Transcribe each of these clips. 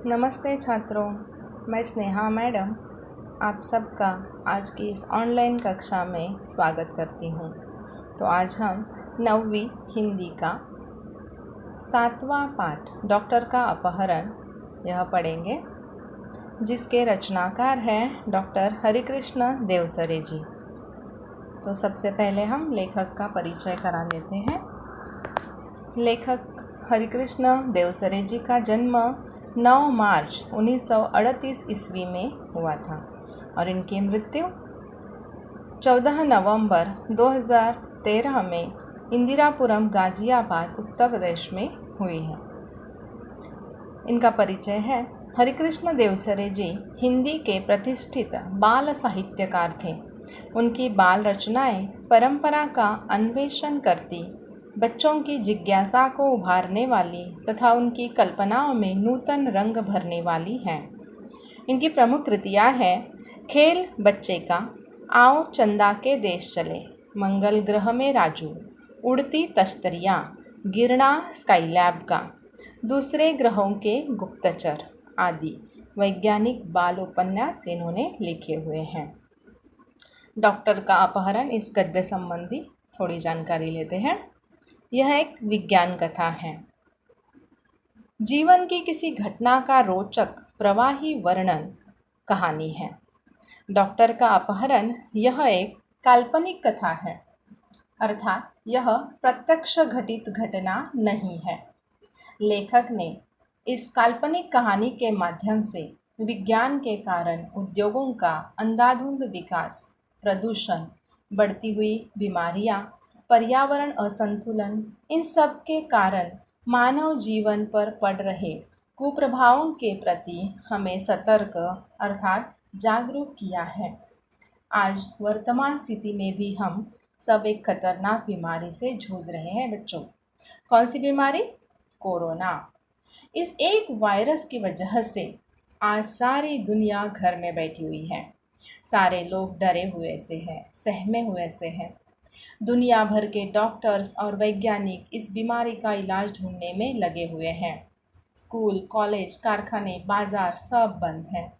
नमस्ते छात्रों, मैं स्नेहा मैडम आप सबका आज की इस ऑनलाइन कक्षा में स्वागत करती हूँ। तो आज हम 9वीं हिंदी का 7वां पाठ डॉक्टर का अपहरण यह पढ़ेंगे, जिसके रचनाकार हैं डॉक्टर हरिकृष्ण देवसरे जी। तो सबसे पहले हम लेखक का परिचय करा लेते हैं। लेखक हरिकृष्ण देवसरे जी का जन्म 9 मार्च 1938 ईस्वी में हुआ था और इनकी मृत्यु 14 नवंबर 2013 में इंदिरापुरम गाजियाबाद उत्तर प्रदेश में हुई है। इनका परिचय है। हरिकृष्ण देवसरे जी हिंदी के प्रतिष्ठित बाल साहित्यकार थे। उनकी बाल रचनाएं परंपरा का अन्वेषण करती, बच्चों की जिज्ञासा को उभारने वाली तथा उनकी कल्पनाओं में नूतन रंग भरने वाली हैं। इनकी प्रमुख कृतियाँ हैं खेल बच्चे का, आओ चंदा के देश चले, मंगल ग्रह में राजू, उड़ती तश्तरियाँ, गिरना स्काईलैब का, दूसरे ग्रहों के गुप्तचर आदि वैज्ञानिक बाल उपन्यास इन्होंने लिखे हुए हैं। डॉक्टर का अपहरण इस गद्य संबंधी थोड़ी जानकारी लेते हैं। यह एक विज्ञान कथा है। जीवन की किसी घटना का रोचक प्रवाही वर्णन कहानी है। डॉक्टर का अपहरण यह एक काल्पनिक कथा है, अर्थात यह प्रत्यक्ष घटित घटना नहीं है। लेखक ने इस काल्पनिक कहानी के माध्यम से विज्ञान के कारण उद्योगों का अंधाधुंध विकास, प्रदूषण, बढ़ती हुई बीमारियां, पर्यावरण असंतुलन, इन सब के कारण मानव जीवन पर पड़ रहे कुप्रभावों के प्रति हमें सतर्क अर्थात जागरूक किया है। आज वर्तमान स्थिति में भी हम सब एक खतरनाक बीमारी से जूझ रहे हैं बच्चों। कौन सी बीमारी? कोरोना। इस एक वायरस की वजह से आज सारी दुनिया घर में बैठी हुई है। सारे लोग डरे हुए से हैं, सहमे हुए से हैं। दुनिया भर के डॉक्टर्स और वैज्ञानिक इस बीमारी का इलाज ढूंढने में लगे हुए हैं। स्कूल, कॉलेज, कारखाने, बाजार सब बंद हैं,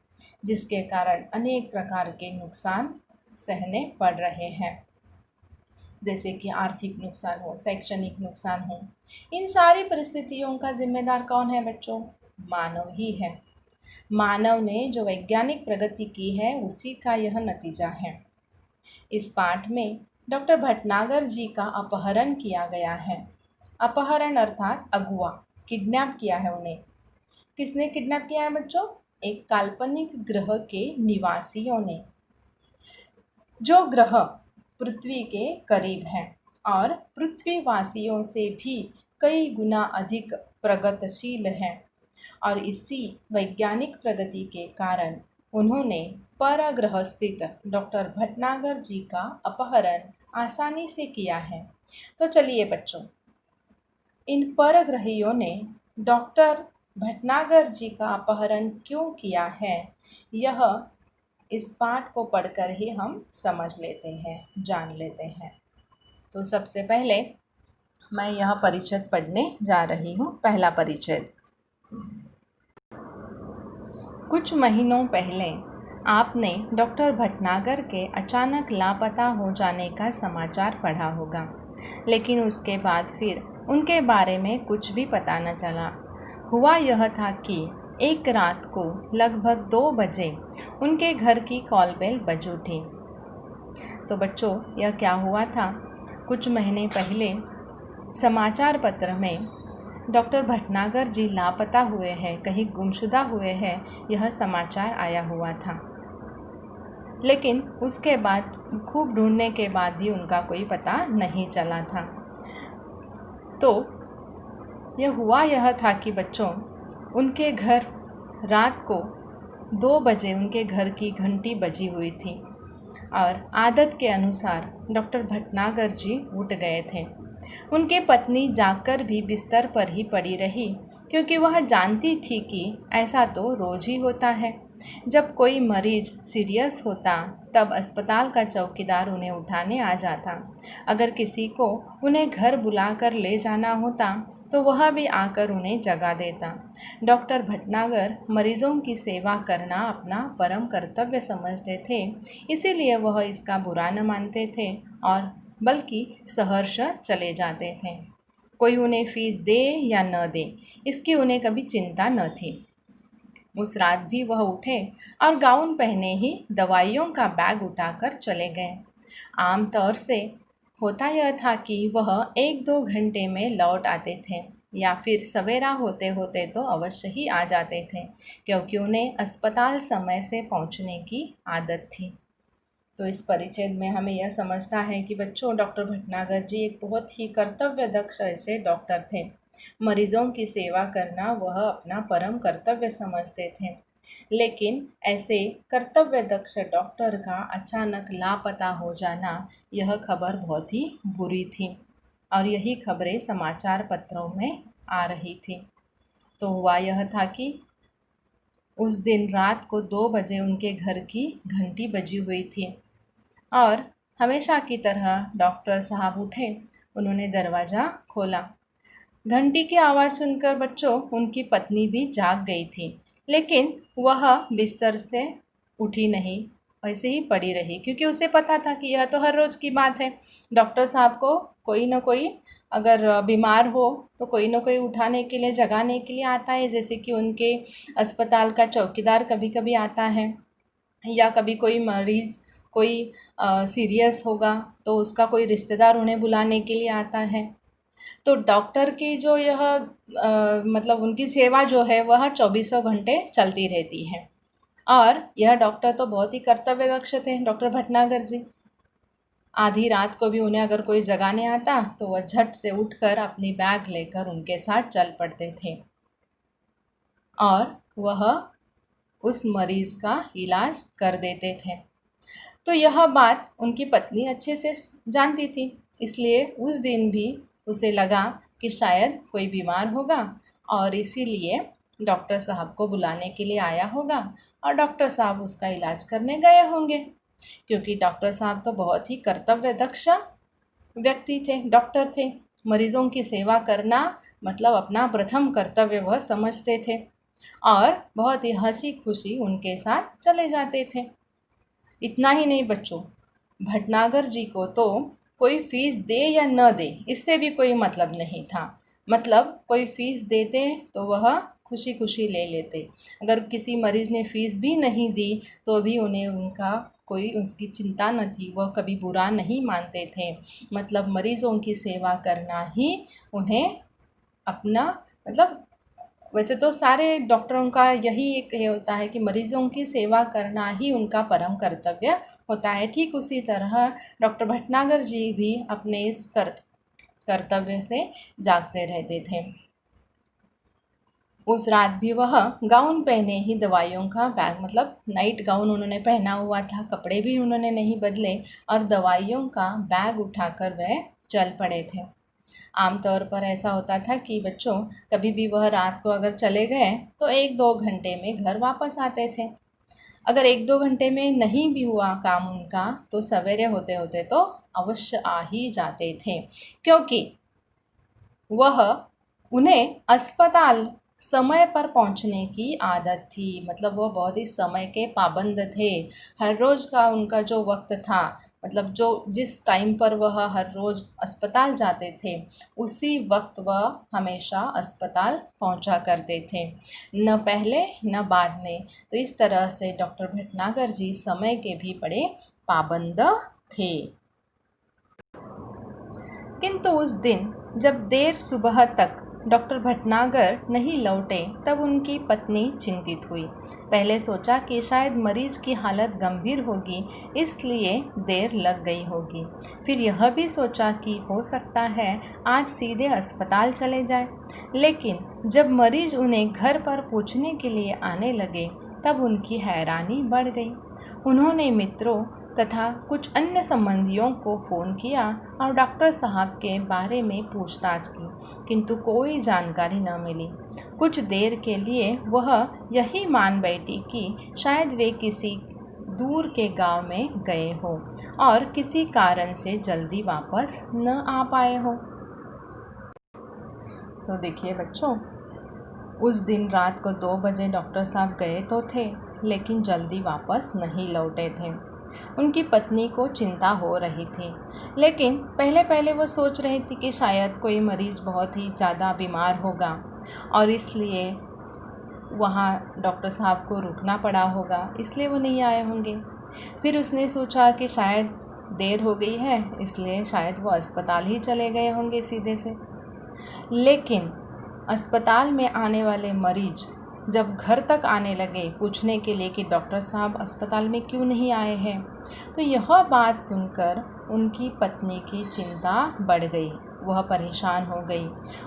जिसके कारण अनेक प्रकार के नुकसान सहने पड़ रहे हैं, जैसे कि आर्थिक नुकसान हो, शैक्षणिक नुकसान हो। इन सारी परिस्थितियों का जिम्मेदार कौन है बच्चों? मानव ही है। मानव ने जो वैज्ञानिक प्रगति की है उसी का यह नतीजा है। इस पाठ में डॉक्टर भटनागर जी का अपहरण किया गया है। अपहरण अर्थात अगवा, किडनैप किया है उन्हें। किसने किडनैप किया है बच्चों? एक काल्पनिक ग्रह के निवासियों ने, जो ग्रह पृथ्वी के करीब है और पृथ्वीवासियों से भी कई गुना अधिक प्रगतिशील है। और इसी वैज्ञानिक प्रगति के कारण उन्होंने परग्रह स्थित डॉक्टर भटनागर जी का अपहरण आसानी से किया है। तो चलिए बच्चों, इन परग्रहियों ने डॉक्टर भटनागर जी का अपहरण क्यों किया है, यह इस पाठ को पढ़कर ही हम समझ लेते हैं, जान लेते हैं। तो सबसे पहले मैं यह परिच्छेद पढ़ने जा रही हूँ। पहला परिच्छेद। कुछ महीनों पहले आपने डॉक्टर भटनागर के अचानक लापता हो जाने का समाचार पढ़ा होगा, लेकिन उसके बाद फिर उनके बारे में कुछ भी पता न चला। हुआ यह था कि एक रात को लगभग 2 बजे उनके घर की कॉल बेल बज उठी। तो बच्चों, यह क्या हुआ था? कुछ महीने पहले समाचार पत्र में डॉक्टर भटनागर जी लापता हुए हैं, कहीं गुमशुदा हुए हैं, यह समाचार आया हुआ था। लेकिन उसके बाद खूब ढूंढने के बाद भी उनका कोई पता नहीं चला था। तो यह था कि बच्चों, उनके घर रात को 2 बजे उनके घर की घंटी बजी हुई थी और आदत के अनुसार डॉक्टर भटनागर जी उठ गए थे। उनके पत्नी जागकर भी बिस्तर पर ही पड़ी रही, क्योंकि वह जानती थी कि ऐसा तो रोज ही होता है। जब कोई मरीज सीरियस होता तब अस्पताल का चौकीदार उन्हें उठाने आ जाता। अगर किसी को उन्हें घर बुलाकर ले जाना होता तो वह भी आकर उन्हें जगा देता। डॉक्टर भटनागर मरीजों की सेवा करना अपना परम कर्तव्य समझते थे, इसीलिए वह इसका बुरा न मानते थे और बल्कि सहर्ष चले जाते थे। कोई उन्हें फीस दे या न दे, इसकी उन्हें कभी चिंता न थी। उस रात भी वह उठे और गाउन पहने ही दवाइयों का बैग उठाकर चले गए। आमतौर से होता यह था कि वह 1-2 घंटे में लौट आते थे या फिर सवेरा होते होते तो अवश्य ही आ जाते थे, क्योंकि उन्हें अस्पताल समय से पहुंचने की आदत थी। तो इस परिच्छेद में हमें यह समझता है कि बच्चों, डॉक्टर भटनागर जी एक बहुत ही कर्तव्य दक्ष ऐसे डॉक्टर थे। मरीजों की सेवा करना वह अपना परम कर्तव्य समझते थे। लेकिन ऐसे कर्तव्य दक्ष डॉक्टर का अचानक लापता हो जाना, यह खबर बहुत ही बुरी थी और यही खबरें समाचार पत्रों में आ रही थी। तो हुआ यह था कि उस दिन रात को 2 बजे उनके घर की घंटी बजी हुई थी और हमेशा की तरह डॉक्टर साहब उठे। उन्होंने दरवाज़ा खोला। घंटी की आवाज़ सुनकर बच्चों उनकी पत्नी भी जाग गई थी, लेकिन वह बिस्तर से उठी नहीं, वैसे ही पड़ी रही, क्योंकि उसे पता था कि यह तो हर रोज़ की बात है। डॉक्टर साहब को कोई ना कोई अगर बीमार हो तो कोई ना कोई उठाने के लिए, जगाने के लिए आता है, जैसे कि उनके अस्पताल का चौकीदार कभी कभी आता है, या कभी कोई मरीज़ कोई सीरियस होगा तो उसका कोई रिश्तेदार उन्हें बुलाने के लिए आता है। तो डॉक्टर की जो यह मतलब उनकी सेवा जो है वह 24 घंटे चलती रहती है। और यह डॉक्टर तो बहुत ही कर्तव्य दक्ष थे, डॉक्टर भटनागर जी। आधी रात को भी उन्हें अगर कोई जगाने आता तो वह झट से उठकर अपनी बैग लेकर उनके साथ चल पड़ते थे और वह उस मरीज़ का इलाज कर देते थे। तो यह बात उनकी पत्नी अच्छे से जानती थी, इसलिए उस दिन भी उसे लगा कि शायद कोई बीमार होगा और इसीलिए डॉक्टर साहब को बुलाने के लिए आया होगा और डॉक्टर साहब उसका इलाज करने गए होंगे, क्योंकि डॉक्टर साहब तो बहुत ही कर्तव्य दक्ष व्यक्ति थे, डॉक्टर थे। मरीजों की सेवा करना मतलब अपना प्रथम कर्तव्य वह समझते थे और बहुत ही हंसी खुशी उनके साथ चले जाते थे। इतना ही नहीं बच्चों, भटनागर जी को तो कोई फ़ीस दे या न दे, इससे भी कोई मतलब नहीं था। मतलब कोई फ़ीस देते तो वह खुशी खुशी ले लेते, अगर किसी मरीज़ ने फ़ीस भी नहीं दी तो भी उन्हें उनका कोई उसकी चिंता न थी, वह कभी बुरा नहीं मानते थे। मतलब मरीज़ों की सेवा करना ही उन्हें अपना मतलब, वैसे तो सारे डॉक्टरों का यही एक ये होता है कि मरीजों की सेवा करना ही उनका परम कर्तव्य होता है। ठीक उसी तरह डॉक्टर भटनागर जी भी अपने इस कर्तव्य से जागते रहते थे। उस रात भी वह गाउन पहने ही दवाइयों का बैग, मतलब नाइट गाउन उन्होंने पहना हुआ था, कपड़े भी उन्होंने नहीं बदले और दवाइयों का बैग उठाकर वह चल पड़े थे। आमतौर पर ऐसा होता था कि बच्चों कभी भी वह रात को अगर चले गए तो 1-2 घंटे में घर वापस आते थे। अगर 1-2 घंटे में नहीं भी हुआ काम उनका तो सवेरे होते होते तो अवश्य आ ही जाते थे, क्योंकि वह उन्हें अस्पताल समय पर पहुंचने की आदत थी। मतलब वो बहुत ही समय के पाबंद थे। हर रोज़ का उनका जो वक्त था, मतलब जो जिस टाइम पर वह हर रोज़ अस्पताल जाते थे उसी वक्त वह हमेशा अस्पताल पहुंचा करते थे, न पहले न बाद में। तो इस तरह से डॉक्टर भटनागर जी समय के भी बड़े पाबंद थे। किंतु उस दिन जब देर सुबह तक डॉक्टर भटनागर नहीं लौटे तब उनकी पत्नी चिंतित हुई। पहले सोचा कि शायद मरीज की हालत गंभीर होगी, इसलिए देर लग गई होगी। फिर यह भी सोचा कि हो सकता है आज सीधे अस्पताल चले जाए। लेकिन जब मरीज उन्हें घर पर पूछने के लिए आने लगे तब उनकी हैरानी बढ़ गई। उन्होंने मित्रों तथा कुछ अन्य संबंधियों को फ़ोन किया और डॉक्टर साहब के बारे में पूछताछ की, किंतु कोई जानकारी न मिली। कुछ देर के लिए वह यही मान बैठी कि शायद वे किसी दूर के गांव में गए हो और किसी कारण से जल्दी वापस न आ पाए हो। तो देखिए बच्चों, उस दिन रात को 2 बजे डॉक्टर साहब गए तो थे, लेकिन जल्दी वापस नहीं लौटे थे। उनकी पत्नी को चिंता हो रही थी, लेकिन पहले पहले वो सोच रही थी कि शायद कोई मरीज़ बहुत ही ज़्यादा बीमार होगा और इसलिए वहाँ डॉक्टर साहब को रुकना पड़ा होगा, इसलिए वो नहीं आए होंगे। फिर उसने सोचा कि शायद देर हो गई है, इसलिए शायद वो अस्पताल ही चले गए होंगे सीधे से। लेकिन अस्पताल में आने वाले मरीज जब घर तक आने लगे पूछने के लिए कि डॉक्टर साहब अस्पताल में क्यों नहीं आए हैं, तो यह बात सुनकर उनकी पत्नी की चिंता बढ़ गई। वह परेशान हो गई।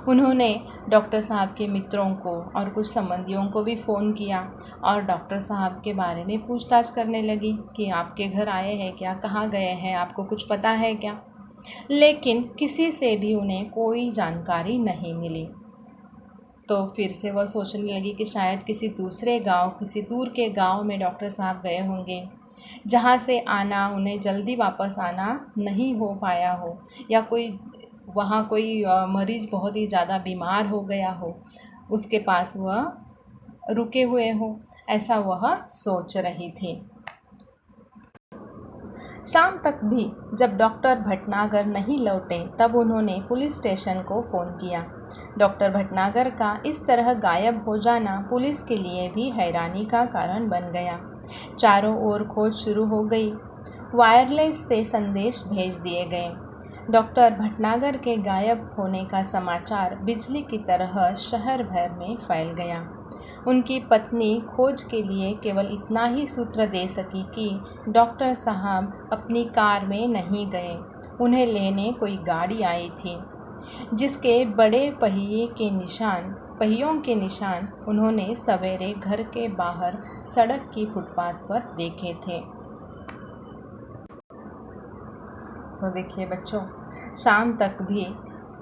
उन्होंने डॉक्टर साहब के मित्रों को और कुछ संबंधियों को भी फ़ोन किया और डॉक्टर साहब के बारे में पूछताछ करने लगी कि आपके घर आए हैं क्या, कहाँ गए हैं, आपको कुछ पता है क्या। लेकिन किसी से भी उन्हें कोई जानकारी नहीं मिली। तो फिर से वह सोचने लगी कि शायद किसी दूसरे गांव, किसी दूर के गांव में डॉक्टर साहब गए होंगे, जहां से आना उन्हें जल्दी वापस आना नहीं हो पाया हो, या वहाँ कोई मरीज़ बहुत ही ज़्यादा बीमार हो गया हो, उसके पास वह रुके हुए हो, ऐसा वह सोच रही थी। शाम तक भी जब डॉक्टर भटनागर नहीं लौटे, तब उन्होंने पुलिस स्टेशन को फ़ोन किया। डॉक्टर भटनागर का इस तरह गायब हो जाना पुलिस के लिए भी हैरानी का कारण बन गया। चारों ओर खोज शुरू हो गई। वायरलेस से संदेश भेज दिए गए। डॉक्टर भटनागर के गायब होने का समाचार बिजली की तरह शहर भर में फैल गया। उनकी पत्नी खोज के लिए केवल इतना ही सूत्र दे सकी कि डॉक्टर साहब अपनी कार में नहीं गए, उन्हें लेने कोई गाड़ी आई थी, जिसके बड़े पहियों के निशान उन्होंने सवेरे घर के बाहर सड़क की फुटपाथ पर देखे थे। तो देखिए बच्चों, शाम तक भी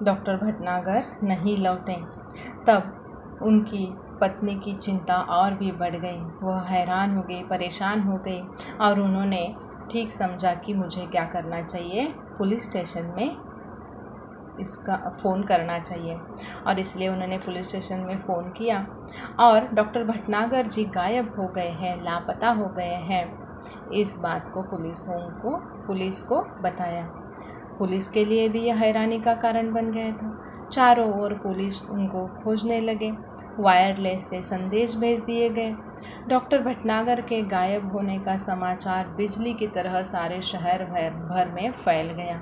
डॉक्टर भटनागर नहीं लौटे। तब उनकी पत्नी की चिंता और भी बढ़ गई। वह हैरान हो गई, परेशान हो गई और उन्होंने ठीक समझा कि मुझे क्या करना चाहिए, पुलिस स्टेशन में इसका फ़ोन करना चाहिए। और इसलिए उन्होंने पुलिस स्टेशन में फ़ोन किया और डॉक्टर भटनागर जी गायब हो गए हैं, लापता हो गए हैं, इस बात को पुलिस को बताया। पुलिस के लिए भी यह हैरानी का कारण बन गया था। चारों ओर पुलिस उनको खोजने लगे। वायरलेस से संदेश भेज दिए गए। डॉक्टर भटनागर के गायब होने का समाचार बिजली की तरह सारे शहर भर में फैल गया।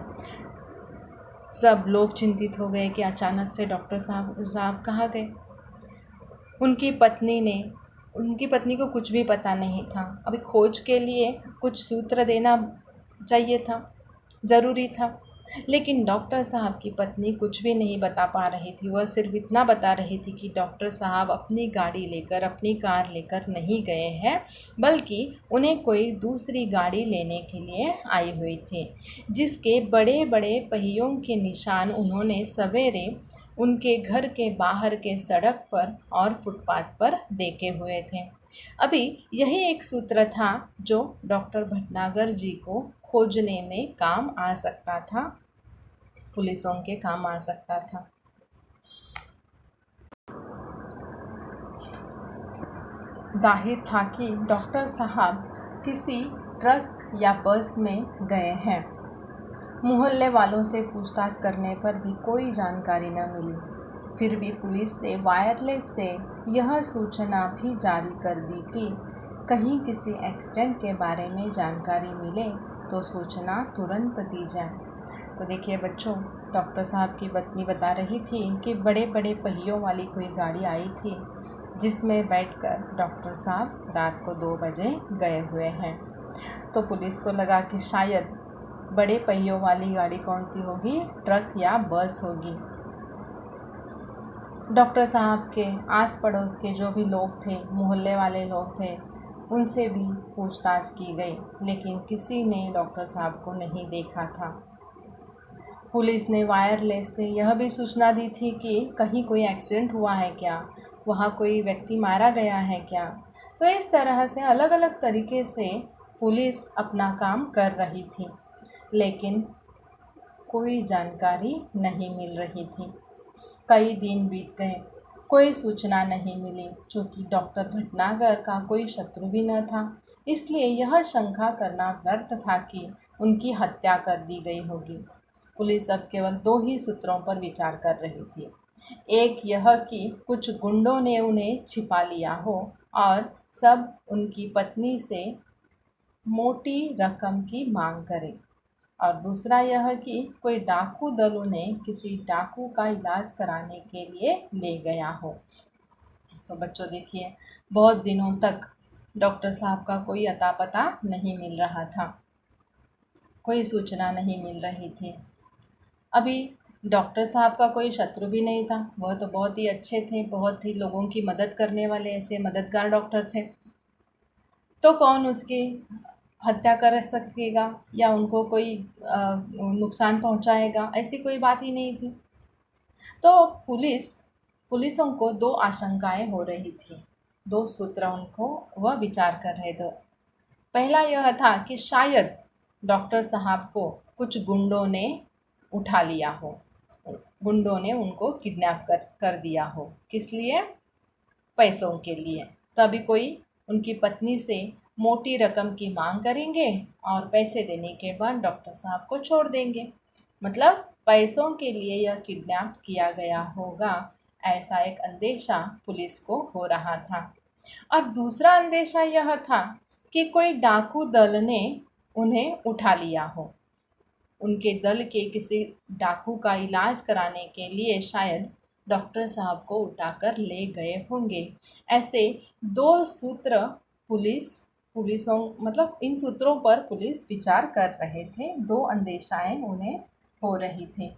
सब लोग चिंतित हो गए कि अचानक से डॉक्टर साहब कहाँ गए। उनकी पत्नी को कुछ भी पता नहीं था। अभी खोज के लिए कुछ सूत्र देना चाहिए था, ज़रूरी था, लेकिन डॉक्टर साहब की पत्नी कुछ भी नहीं बता पा रही थी। वह सिर्फ इतना बता रही थी कि डॉक्टर साहब अपनी गाड़ी लेकर, अपनी कार लेकर नहीं गए हैं, बल्कि उन्हें कोई दूसरी गाड़ी लेने के लिए आई हुई थी, जिसके बड़े बड़े पहियों के निशान उन्होंने सवेरे उनके घर के बाहर के सड़क पर और फुटपाथ पर देखे हुए थे। अभी यही एक सूत्र था जो डॉक्टर भटनागर जी को खोजने में काम आ सकता था, पुलिसों के काम आ सकता था। जाहिर था कि डॉक्टर साहब किसी ट्रक या बस में गए हैं। मोहल्ले वालों से पूछताछ करने पर भी कोई जानकारी न मिली। फिर भी पुलिस ने वायरलेस से यह सूचना भी जारी कर दी कि कहीं किसी एक्सीडेंट के बारे में जानकारी मिले तो सूचना तुरंत दी जाए। तो देखिए बच्चों, डॉक्टर साहब की पत्नी बता रही थी कि बड़े बड़े पहियों वाली कोई गाड़ी आई थी, जिसमें बैठकर डॉक्टर साहब रात को 2 बजे गए हुए हैं। तो पुलिस को लगा कि शायद बड़े पहियों वाली गाड़ी कौन सी होगी, ट्रक या बस होगी। डॉक्टर साहब के आस पड़ोस के जो भी लोग थे, मोहल्ले वाले लोग थे, उनसे भी पूछताछ की गई, लेकिन किसी ने डॉक्टर साहब को नहीं देखा था। पुलिस ने वायरलेस से यह भी सूचना दी थी कि कहीं कोई एक्सीडेंट हुआ है क्या, वहाँ कोई व्यक्ति मारा गया है क्या। तो इस तरह से अलग अलग तरीके से पुलिस अपना काम कर रही थी, लेकिन कोई जानकारी नहीं मिल रही थी। कई दिन बीत गए, कोई सूचना नहीं मिली। चूँकि डॉक्टर भटनागर का कोई शत्रु भी न था, इसलिए यह शंका करना व्यर्थ था कि उनकी हत्या कर दी गई होगी। पुलिस अब केवल दो ही सूत्रों पर विचार कर रही थी। एक यह कि कुछ गुंडों ने उन्हें छिपा लिया हो और सब उनकी पत्नी से मोटी रकम की मांग करें, और दूसरा यह कि कोई डाकू दल उन्हें किसी डाकू का इलाज कराने के लिए ले गया हो। तो बच्चों देखिए, बहुत दिनों तक डॉक्टर साहब का कोई अता पता नहीं मिल रहा था, कोई सूचना नहीं मिल रही थी। अभी डॉक्टर साहब का कोई शत्रु भी नहीं था, वह तो बहुत ही अच्छे थे, बहुत ही लोगों की मदद करने वाले ऐसे मददगार डॉक्टर थे। तो कौन उसकी हत्या कर सकेगा या उनको कोई नुकसान पहुंचाएगा, ऐसी कोई बात ही नहीं थी। तो पुलिसों को दो आशंकाएं हो रही थी, दो सूत्र उनको वह विचार कर रहे थे। पहला यह था कि शायद डॉक्टर साहब को कुछ गुंडों ने उठा लिया हो, गुंडों ने उनको किडनैप कर दिया हो। किस लिए? पैसों के लिए। तभी कोई उनकी पत्नी से मोटी रकम की मांग करेंगे और पैसे देने के बाद डॉक्टर साहब को छोड़ देंगे। मतलब पैसों के लिए यह किडनैप किया गया होगा, ऐसा एक अंदेशा पुलिस को हो रहा था। और दूसरा अंदेशा यह था कि कोई डाकू दल ने उन्हें उठा लिया हो, उनके दल के किसी डाकू का इलाज कराने के लिए शायद डॉक्टर साहब को उठाकर ले गए होंगे। ऐसे दो सूत्र पुलिसों मतलब इन सूत्रों पर पुलिस विचार कर रहे थे, दो अंदेशाएं उन्हें हो रही थी।